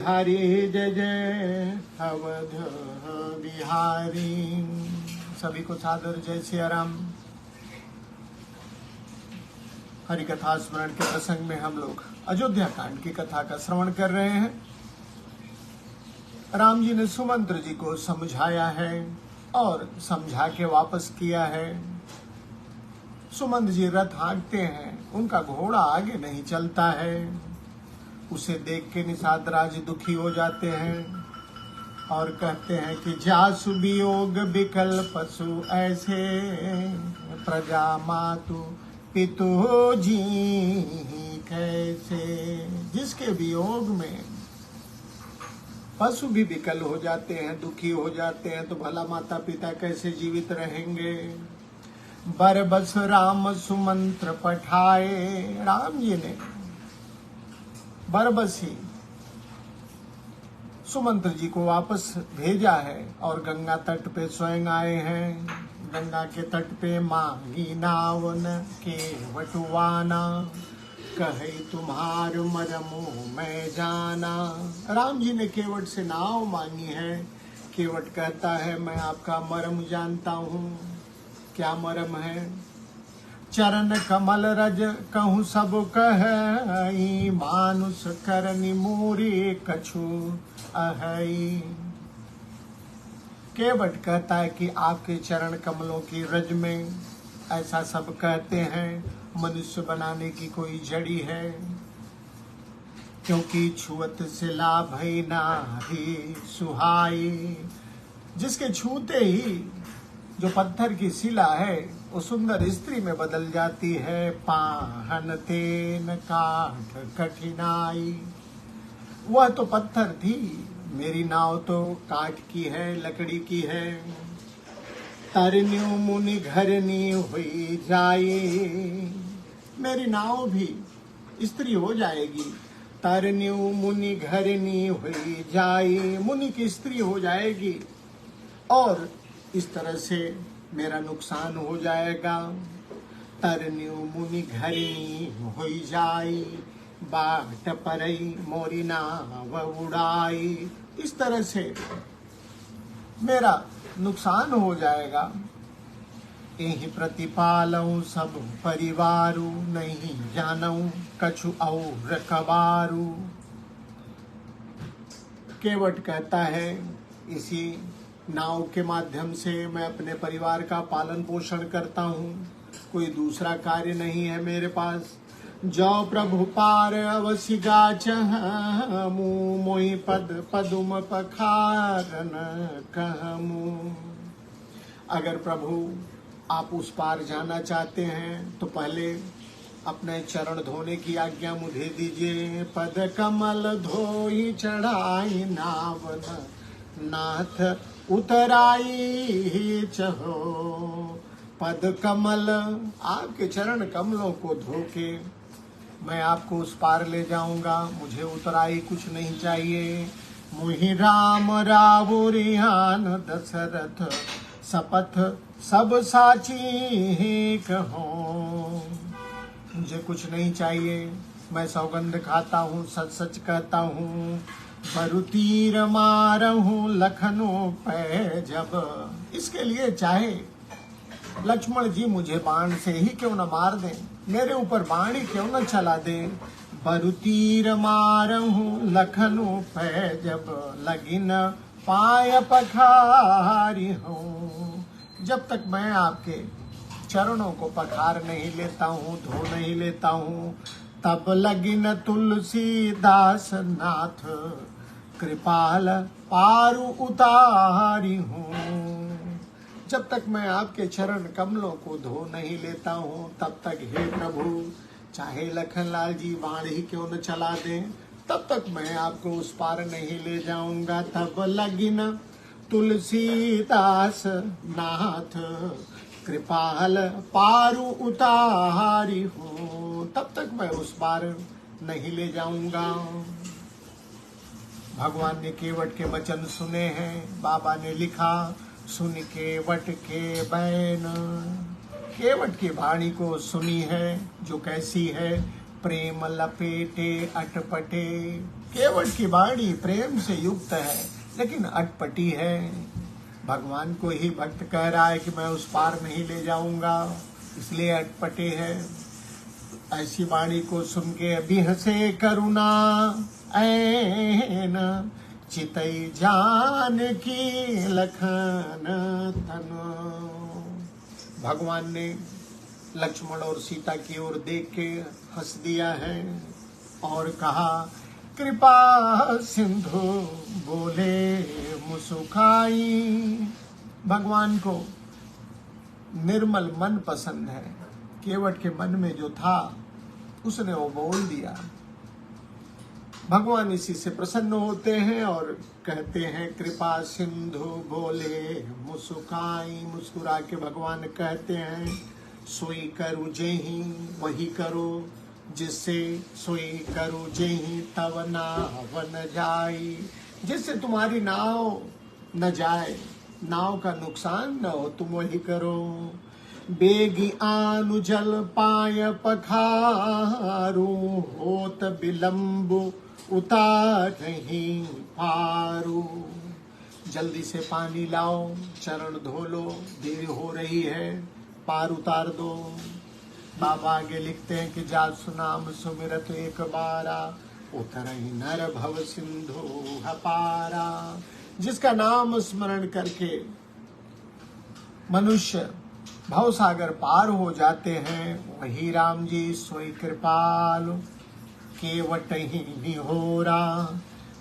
हरि जय जय अवध बिहारी। सभी को सादर जय सिया राम। हरि कथा स्मरण के प्रसंग में हम लोग अयोध्या कांड की कथा का श्रवण कर रहे हैं। राम जी ने सुमंत्र जी को समझाया है और समझा के वापस किया है। सुमंत्र जी रथ हाँकते हैं, उनका घोड़ा आगे नहीं चलता है। उसे देख के निषाद राज दुखी हो जाते हैं और कहते हैं कि जासु वियोग विकल पशु ऐसे प्रजा मातु पितु जी कैसे। जिसके वियोग में पशु भी विकल हो जाते हैं, दुखी हो जाते हैं, तो भला माता पिता कैसे जीवित रहेंगे। बरबस राम सुमंत्र पठाए। राम जी ने बरबसी सुमंत्र जी को वापस भेजा है और गंगा तट पे स्वयं आए हैं। गंगा के तट पे मांगी नावन के वटुवाना कहे तुम्हार मरमो मैं जाना। राम जी ने केवट से नाव मांगी है। केवट कहता है मैं आपका मरम जानता हूँ। क्या मरम है? चरण कमल रज कहूँ सब कह मानुष करनी मोरे कछु अहई। केवट कहता है कि आपके चरण कमलों की रज में ऐसा सब कहते हैं, मनुष्य बनाने की कोई जड़ी है। क्योंकि छुअत से लाभ है नारी सुहाई। जिसके छूते ही जो पत्थर की शिला है वो सुंदर स्त्री में बदल जाती है। पाहन तेन काठ कठिनाई। वह तो पत्थर थी, मेरी नाव तो काठ की है, लकड़ी की है। तरन्यु मुनि घरनी हुई जाए। मेरी नाव भी स्त्री हो जाएगी। तरन्यु मुनि घरनी हुई जाए। मुनि की स्त्री हो जाएगी और इस तरह से मेरा नुकसान हो जाएगा। तरन्यु मुनि घरनी हुई जाई बाट परई मोरी नाव उड़ाई। इस तरह से मेरा नुकसान हो जाएगा। यही प्रतिपालऊ सब परिवारू नहीं जानऊ कछु और कबारू। केवट कहता है इसी नाव के माध्यम से मैं अपने परिवार का पालन पोषण करता हूँ। कोई दूसरा कार्य नहीं है मेरे पास। जो प्रभु पार अवश्य गाच मुँह मोहि पद पदुम पखारन कहमु। अगर प्रभु आप उस पार जाना चाहते हैं तो पहले अपने चरण धोने की आज्ञा मुझे दीजिए। पद कमल धोई चढ़ाई नावन नाथ उतराई चहो। पद कमल आपके चरण कमलों को धो के मैं आपको उस पार ले जाऊंगा। मुझे उतराई कुछ नहीं चाहिए। मुहि राम रावुरियान दशरथ शपथ सब साची कहो। मुझे कुछ नहीं चाहिए। मैं सौगंध खाता हूँ, सच सच कहता हूँ। बरु तीर मारहूँ लखनों पे जब। इसके लिए चाहे लक्ष्मण जी मुझे बाण से ही क्यों न मार दें, मेरे ऊपर बाण ही क्यों न चला दें। बरु तीर मारहूँ लखनों पे जब लगिन पाय पखारी हूँ। जब तक मैं आपके चरणों को पखार नहीं लेता हूँ, धो नहीं लेता हूँ, तब लगिन तुलसीदास नाथ कृपाल पारु उतारी हूँ। जब तक मैं आपके चरण कमलों को धो नहीं लेता हूँ तब तक हे प्रभु चाहे लखनलाल जी बाण ही क्यों न चला दें, तब तक मैं आपको उस पार नहीं ले जाऊंगा। तब लगिन तुलसीदास नाथ कृपाल पारु उतारी हूँ। तब तक मैं उस पार नहीं ले जाऊंगा। भगवान ने केवट के वचन सुने हैं। बाबा ने लिखा सुन केवट के बैन। केवट की वाणी को सुनी है जो कैसी है। प्रेम लपेटे अटपटे। केवट की वाणी प्रेम से युक्त है लेकिन अटपटी है। भगवान को ही भक्त कह रहा है कि मैं उस पार नहीं ले जाऊंगा, इसलिए अटपटे है। ऐसी वाणी को सुन के अभी हंसे करुणा ऐन, चितई जान की लखन तन। भगवान ने लक्ष्मण और सीता की ओर देख के हंस दिया है और कहा, कृपा सिंधु बोले मुस्काई। भगवान को निर्मल मन पसंद है। केवट के मन में जो था उसने वो बोल दिया। भगवान इसी से प्रसन्न होते हैं और कहते हैं, कृपा सिंधु बोले मुस्काई। मुस्कुरा के भगवान कहते हैं, सोई करू जेहि वही करो, जिससे सोई करू जेहि तव नाव न जाई। जिससे तुम्हारी नाव न जाए, नाव का नुकसान न हो, तुम वही करो। बेगी आनु जल पाय पखारू, होत विलंब उतारहि पारू। जल्दी से पानी लाओ, चरण धो लो, देर हो रही है, पार उतार दो। बाबा आगे लिखते हैं कि जासु नाम सुमिरत एक बारा, उतरहि नर भव सिंधु पारा। जिसका नाम स्मरण करके मनुष्य भव सागर पार हो जाते हैं, वही राम जी सोई कृपाल केवट ही होरा।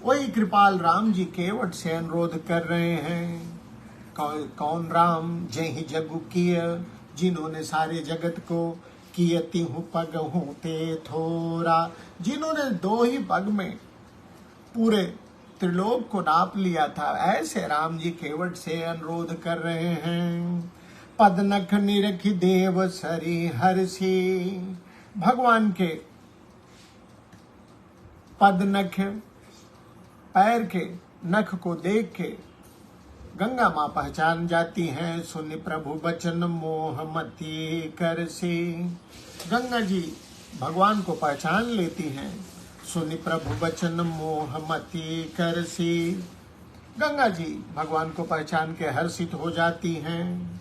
वही कृपाल राम जी केवट से अनुरोध कर रहे हैं। कौन राम जय जगु किय, जिन्होंने सारे जगत को कियति हूँ पग हूँ ते थोरा। जिन्होंने 2 ही पग में पूरे त्रिलोक को नाप लिया था, ऐसे राम जी केवट से अनुरोध कर रहे हैं। पद नख निरखि देव सरी हर्षि। भगवान के पद नख, पैर के नख को देख के गंगा माँ पहचान जाती हैं। सुनि प्रभु बचन मोह मति करसी। गंगा जी भगवान को पहचान लेती हैं। सुनि प्रभु बचन मोह मति करसी। गंगा जी भगवान को पहचान के हर्षित हो जाती हैं।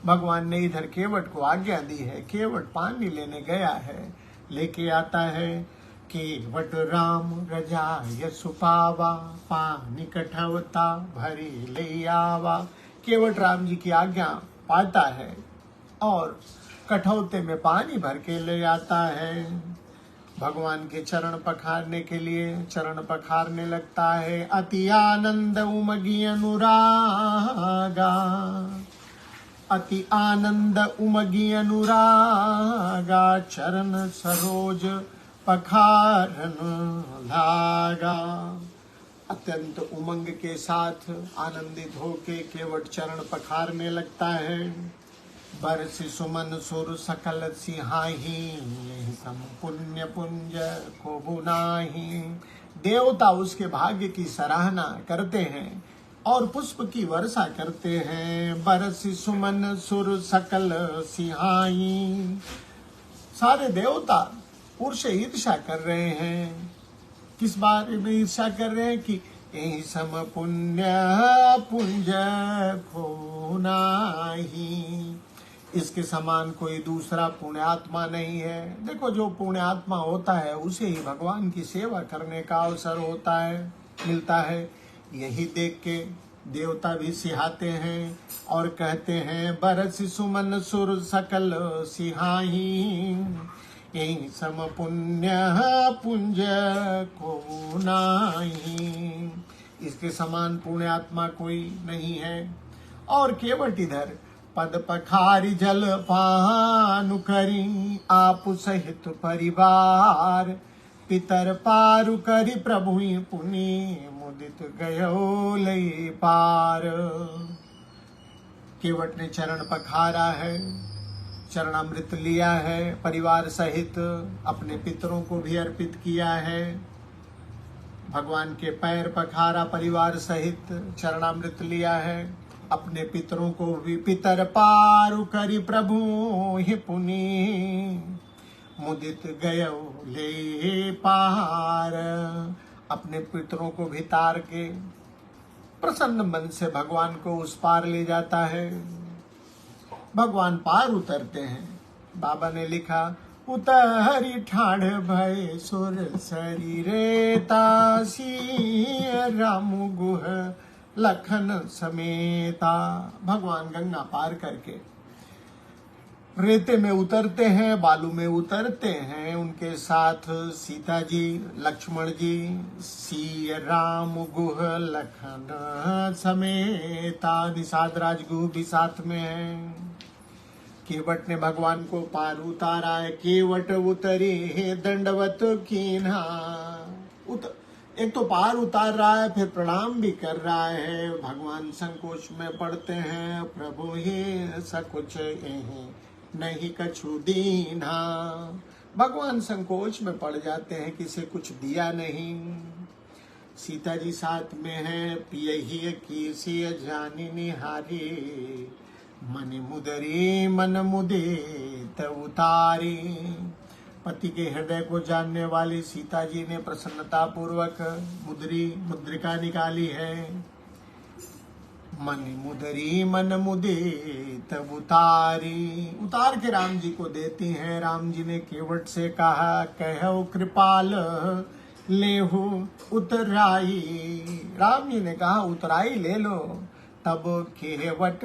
भगवान ने इधर केवट को आज्ञा दी है। केवट पानी लेने गया है, लेके आता है। केवट राम रजाय सुपावा, पानी कठवता भरी ले आवा। केवट राम जी की आज्ञा पाता है और कठौते में पानी भर के ले आता है। भगवान के चरण पखारने के लिए चरण पखारने लगता है। अति आनंद उमगी अनुरागा, अति आनंद उमगी अनुरागा, चरण सरोज पखारन लागा। अत्यंत उमंग के साथ आनंदित होके केवट चरण पखारने लगता है। बरसि सुमन सुर सकल सिहाही, सम पुण्य पुंज को बुनाही। देवता उसके भाग्य की सराहना करते हैं और पुष्प की वर्षा करते हैं। बरसि सुमन सुर सकल सिहाही। सारे देवता पुरुष ईर्षा कर रहे हैं। किस बारे में ईर्षा कर रहे हैं कि यही सम पुण्य पुंज को नाही। इसके समान कोई दूसरा पुण्यात्मा नहीं है। देखो, जो पुण्यात्मा होता है उसे ही भगवान की सेवा करने का अवसर होता है, मिलता है। यही देख के देवता भी सिहाते हैं और कहते हैं, बरसि सुमन सुर सकल सिहाही, यही सम पुण्य पुंज को नाही। इसके समान पुण्यात्मा कोई नहीं है। और केवट इधर पद पखारी जल पानु करी, आप सहित परिवार, पितर पारु करी प्रभु पुनि, मुदित गयो लई पार। केवट ने चरण पखारा है, चरणामृत लिया है, परिवार सहित अपने पितरों को भी अर्पित किया है। भगवान के पैर पखारा, परिवार सहित चरणामृत लिया है, अपने पितरों को भी। पितर पारु करी प्रभु ही पुनि, मुदित गयो ले पार। अपने पितरों को भी तार के प्रसन्न मन से भगवान को उस पार ले जाता है। भगवान पार उतरते हैं। बाबा ने लिखा, उतरी ठाढ़ भय सुर शरीरे तासी, राम गुह लखन समेता। भगवान गंगा पार करके रेते में उतरते हैं, बालू में उतरते हैं। उनके साथ सीता जी, लक्ष्मण जी, सिय राम गुह लखन समेता। निषाद राजगुह भी साथ में है। केवट ने भगवान को पार उतारा है। केवट उतरी है दंडवत कीन्हा। एक तो पार उतार रहा है, फिर प्रणाम भी कर रहा है। भगवान संकोच में पड़ते हैं, प्रभु ही सकुच नहीं कछु दीन्हा। भगवान संकोच में पड़ जाते हैं, किसे कुछ दिया नहीं। सीता जी साथ में है, पियहि की सिय जानी निहारी, मन मुदरी मन मुदित उतारी। पति के हृदय को जानने वाली सीता जी ने प्रसन्नता पूर्वक मुद्रिका निकाली है। मन मुदरी मन मुदित उतारी, उतार के राम जी को देती हैं। राम जी ने केवट से कहा, कहो कृपाल लेहु उतराई। राम जी ने कहा, उतराई ले लो। तब केवट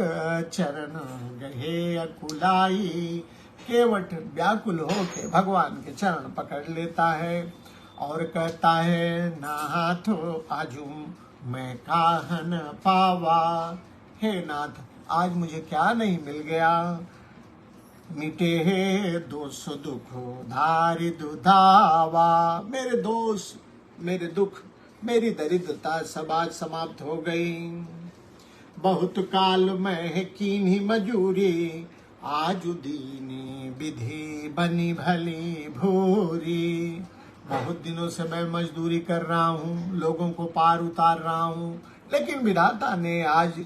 चरण गहे अकुलाई। केवट व्याकुल होके भगवान के चरण पकड़ लेता है और कहता है, नाथ आजुम मैं काहन पावा। हे नाथ, आज मुझे क्या नहीं मिल गया। मिटे है दोष दुख धारि दुधावा। मेरे दोष, मेरे दुख, मेरी दरिद्रता सब आज समाप्त हो गई। बहुत काल मैं कीन्ही मजूरी, आज दीनी विधि बनी भली भूरी। बहुत दिनों से मैं मजदूरी कर रहा हूँ, लोगों को पार उतार रहा हूँ, लेकिन विधाता ने आज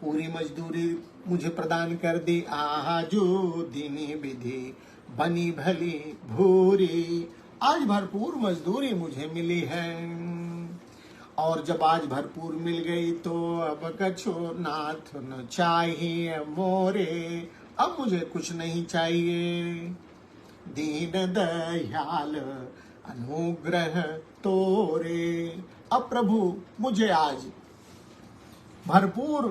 पूरी मजदूरी मुझे प्रदान कर दी। आजू दीनी विधि बनी भली भूरी। आज भरपूर मजदूरी मुझे मिली है, और जब आज भरपूर मिल गई तो अब कछु नाथ न चाहिए मोरे। अब मुझे कुछ नहीं चाहिए। दीन दयाल अनुग्रह तोरे। अब प्रभु मुझे आज भरपूर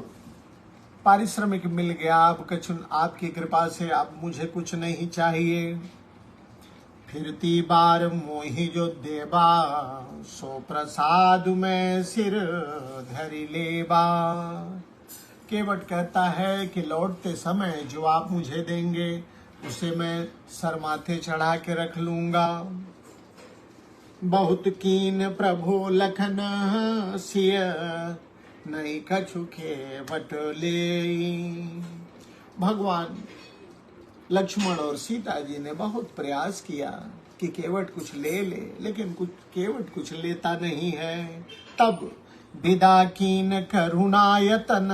पारिश्रमिक मिल गया। अब कछु आपकी कृपा से अब मुझे कुछ नहीं चाहिए। फिरती बार मोहि जो देबा, सो प्रसाद में सिर धरि लेबा। केवट कहता है कि लौटते समय जो आप मुझे देंगे उसे मैं सर माथे चढ़ा के रख लूंगा। बहुत कीन प्रभु लखन सिय, नहीं कछु केवट ले। भगवान लक्ष्मण और सीता जी ने बहुत प्रयास किया कि केवट कुछ ले ले, लेकिन केवट कुछ लेता नहीं है। तब विदा कीन करुणायतन,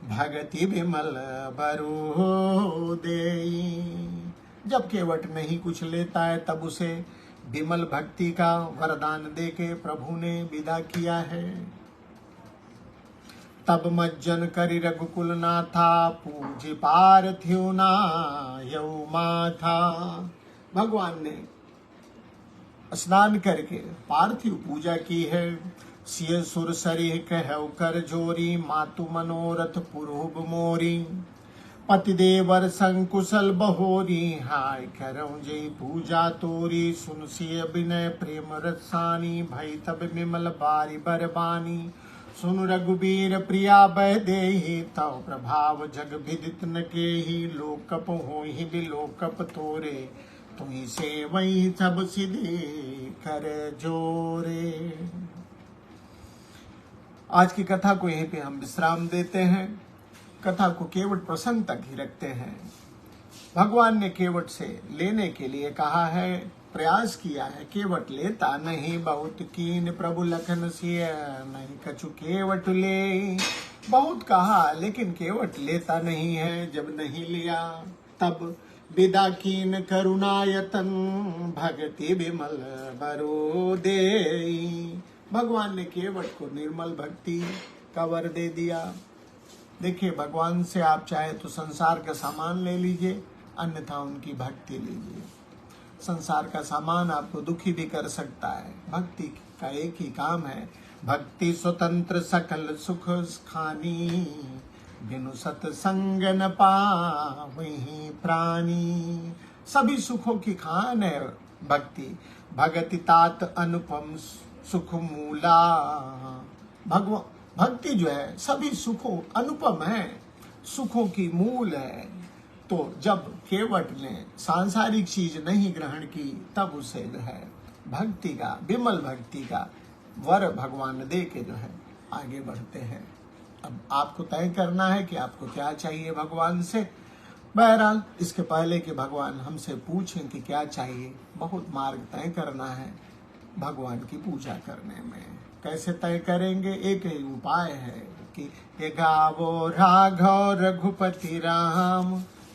भगति विमल बरु देई। जब केवट नहीं कुछ लेता है, तब उसे विमल भक्ति का वरदान देके प्रभु ने विदा किया है। तब मज्जन करि रघुकुल नाथा, पूज्य पार्थिव नायौ माथा। भगवान ने स्नान करके पार्थिव पूजा की है। सिय सुर सरिह कहौ कर जोरी, मातु मनोरथ पुरुब मोरी। पतिदेवर संकुशल बहोरी, हाय करौ जय पूजा तोरी। सुन सिय विनय प्रेम रसानी, भई तब विमल बारी बरबानी। सुन रघुबीर प्रिया बह देहि, तव प्रभाव जग विदित न केहि। लोकप होहि बिलोकप तोरे, तुहि से वही सब सिद्धि कर जोरे। आज की कथा को यहीं पे हम विश्राम देते हैं। कथा को केवट प्रसंग तक ही रखते हैं। भगवान ने केवट से लेने के लिए कहा है, प्रयास किया है, केवट लेता नहीं। बहुत कीन प्रभु लखन सिय, नहीं कछु केवट ले। बहुत कहा लेकिन केवट लेता नहीं है। जब नहीं लिया तब विदा कीन करुणायतन भक्ति विमल बरो देई। भगवान ने केवट को निर्मल भक्ति का वर दे दिया। देखिए, भगवान से आप चाहे तो संसार का सामान ले लीजिए, अन्यथा उनकी भक्ति लीजिए। संसार का सामान आपको दुखी भी कर सकता है, भक्ति का एक ही काम है, भक्ति स्वतंत्र सकल सुख खानी, बिनु सत्संग न पावहि प्राणी। सभी सुखों की खान है भक्ति। भगति तात अनुपम सुख मूला। भक्ति जो है सभी सुखों अनुपम है, सुखों की मूल है। तो जब केवट ने सांसारिक चीज नहीं ग्रहण की, तब उसे जो है भक्ति का, विमल भक्ति का वर भगवान दे के जो है आगे बढ़ते हैं। अब आपको तय करना है कि आपको क्या चाहिए भगवान से। बहरहाल इसके पहले कि भगवान हमसे पूछें कि क्या चाहिए, बहुत मार्ग तय करना है भगवान की पूजा करने में। कैसे तय करेंगे? एक ही उपाय है कि ये गावो राघव रघुपति राम,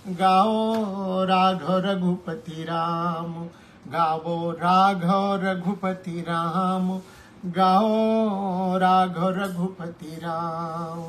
गाओ राघव रघुपति राम, गावो राघव रघुपति राम, गाओ राघव रघुपति राम।